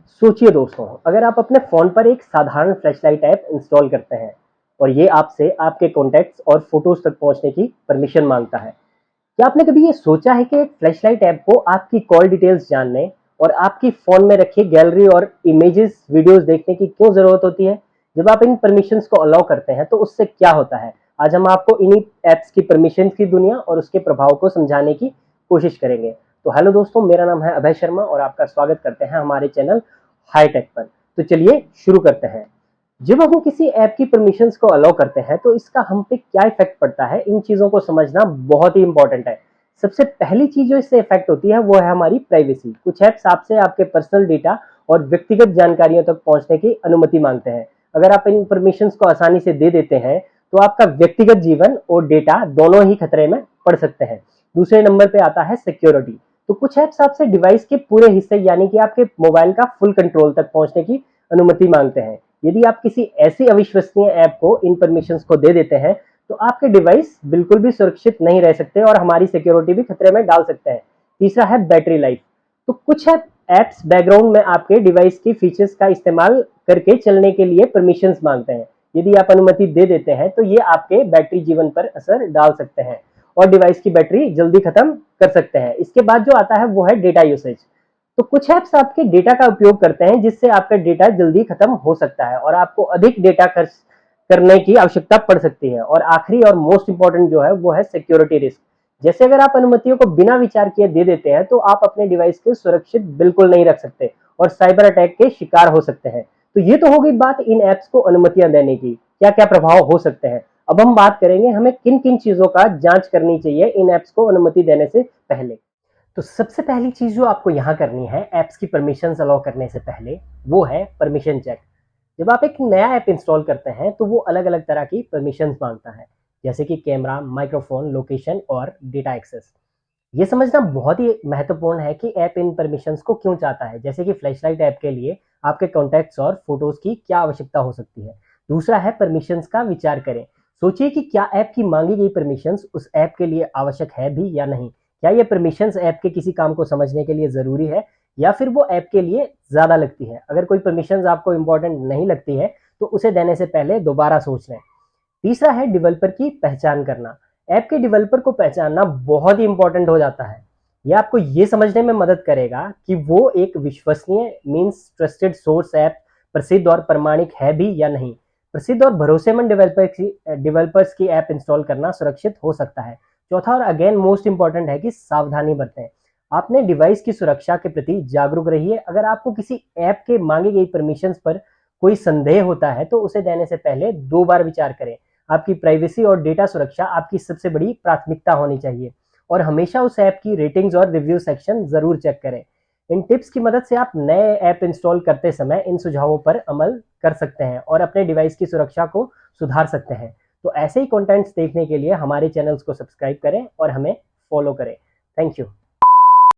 सोचिए दोस्तों, अगर आप अपने फ़ोन पर एक साधारण फ्लैशलाइट ऐप इंस्टॉल करते हैं और ये आपसे आपके कॉन्टैक्ट्स और फ़ोटोज़ तक पहुँचने की परमिशन माँगता है। क्या आपने कभी ये सोचा है कि एक फ्लैशलाइट ऐप को आपकी कॉल डिटेल्स जानने और आपकी फ़ोन में रखी गैलरी और इमेजेस, वीडियोज़ देखने की क्यों ज़रूरत होती है? जब आप इन परमिशंस को अलाउ करते हैं, तो उससे क्या होता है? आज हम आपको इन्हीं ऐप्स की परमिशंस की दुनिया और उसके प्रभाव को समझाने की कोशिश करेंगे। तो हेलो दोस्तों, मेरा नाम है अभय शर्मा और आपका स्वागत करते हैं हमारे चैनल हाईटेक पर। तो चलिए शुरू करते हैं। जब हम किसी ऐप की परमिशंस को अलाउ करते हैं तो इसका हम पे क्या इफेक्ट पड़ता है, इन चीज़ों को समझना बहुत ही इंपॉर्टेंट है। सबसे पहली चीज़ जो इससे इफेक्ट होती है वो है हमारी प्राइवेसी। कुछ ऐप्स आपसे आपके पर्सनल डेटा और व्यक्तिगत जानकारियों तक पहुंचने की अनुमति मांगते हैं। अगर आप इन परमिशंस को आसानी से दे देते हैं तो आपका व्यक्तिगत जीवन और डेटा दोनों ही खतरे में पड़ सकते हैं। दूसरे नंबर पे आता है सिक्योरिटी। तो कुछ ऐप्स आपसे डिवाइस के पूरे हिस्से यानी कि आपके मोबाइल का फुल कंट्रोल तक पहुंचने की अनुमति मांगते हैं। यदि आप किसी ऐसी अविश्वसनीय ऐप को इन परमिशंस को दे देते हैं तो आपके डिवाइस बिल्कुल भी सुरक्षित नहीं रह सकते और हमारी सिक्योरिटी भी खतरे में डाल सकते हैं। तीसरा है बैटरी लाइफ। तो कुछ ऐप्स बैकग्राउंड में आपके डिवाइस की फीचर्स का इस्तेमाल करके चलने के लिए परमिशंस मांगते हैं। यदि आप अनुमति दे देते हैं तो ये आपके बैटरी जीवन पर असर डाल सकते हैं और डिवाइस की बैटरी जल्दी खत्म कर सकते हैं। इसके बाद जो आता है वो है डेटा यूसेज। तो कुछ ऐप्स आपके डेटा का उपयोग करते हैं जिससे आपका डेटा जल्दी खत्म हो सकता है और आपको अधिक डेटा खर्च करने की आवश्यकता पड़ सकती है। और आखिरी और मोस्ट इंपॉर्टेंट जो है वो है सिक्योरिटी रिस्क। जैसे अगर आप अनुमतियों को बिना विचार किए दे देते हैं तो आप अपने डिवाइस को सुरक्षित बिल्कुल नहीं रख सकते और साइबर अटैक के शिकार हो सकते हैं। तो ये तो हो गई बात इन ऐप्स को अनुमतियां देने की, क्या क्या प्रभाव हो सकते हैं। अब हम बात करेंगे हमें किन किन चीजों का जांच करनी चाहिए इन ऐप्स को अनुमति देने से पहले। तो सबसे पहली चीज जो आपको यहाँ करनी है ऐप्स की परमिशंस अलाउ करने से पहले, वो है परमिशन चेक। जब आप एक नया ऐप इंस्टॉल करते हैं तो वो अलग अलग तरह की परमिशंस मांगता है, जैसे कि कैमरा, माइक्रोफोन, लोकेशन और डेटा एक्सेस। ये समझना बहुत ही महत्वपूर्ण है कि ऐप इन परमिशंस को क्यों चाहता है। जैसे कि फ्लैशलाइट ऐप के लिए आपके कॉन्टैक्ट्स और फोटोज की क्या आवश्यकता हो सकती है। दूसरा है परमिशंस का विचार करें। सोचिए कि क्या ऐप की मांगी गई परमिशंस उस ऐप के लिए आवश्यक है भी या नहीं। क्या ये परमिशंस ऐप के किसी काम को समझने के लिए ज़रूरी है या फिर वो ऐप के लिए ज़्यादा लगती है। अगर कोई परमिशंस आपको इंपॉर्टेंट नहीं लगती है तो उसे देने से पहले दोबारा सोच लें। तीसरा है डेवलपर की पहचान करना। ऐप के डेवलपर को पहचानना बहुत ही इंपॉर्टेंट हो जाता है। यह आपको ये समझने में मदद करेगा कि वो एक विश्वसनीय मीन्स ट्रस्टेड सोर्स ऐप प्रसिद्ध और प्रमाणिक है भी या नहीं। प्रसिद्ध और भरोसेमंद डेवलपर्स की ऐप इंस्टॉल करना सुरक्षित हो सकता है। चौथा और अगेन मोस्ट इंपॉर्टेंट है कि सावधानी बरतें। आपने डिवाइस की सुरक्षा के प्रति जागरूक रहिए। अगर आपको किसी ऐप के मांगी गई परमिशंस पर कोई संदेह होता है तो उसे देने से पहले 2 बार विचार करें। आपकी प्राइवेसी और डेटा सुरक्षा आपकी सबसे बड़ी प्राथमिकता होनी चाहिए और हमेशा उस ऐप की रेटिंग्स और रिव्यू सेक्शन ज़रूर चेक करें। इन टिप्स की मदद से आप नए ऐप इंस्टॉल करते समय इन सुझावों पर अमल कर सकते हैं और अपने डिवाइस की सुरक्षा को सुधार सकते हैं। तो ऐसे ही कंटेंट्स देखने के लिए हमारे चैनल्स को सब्सक्राइब करें और हमें फॉलो करें। Thank you.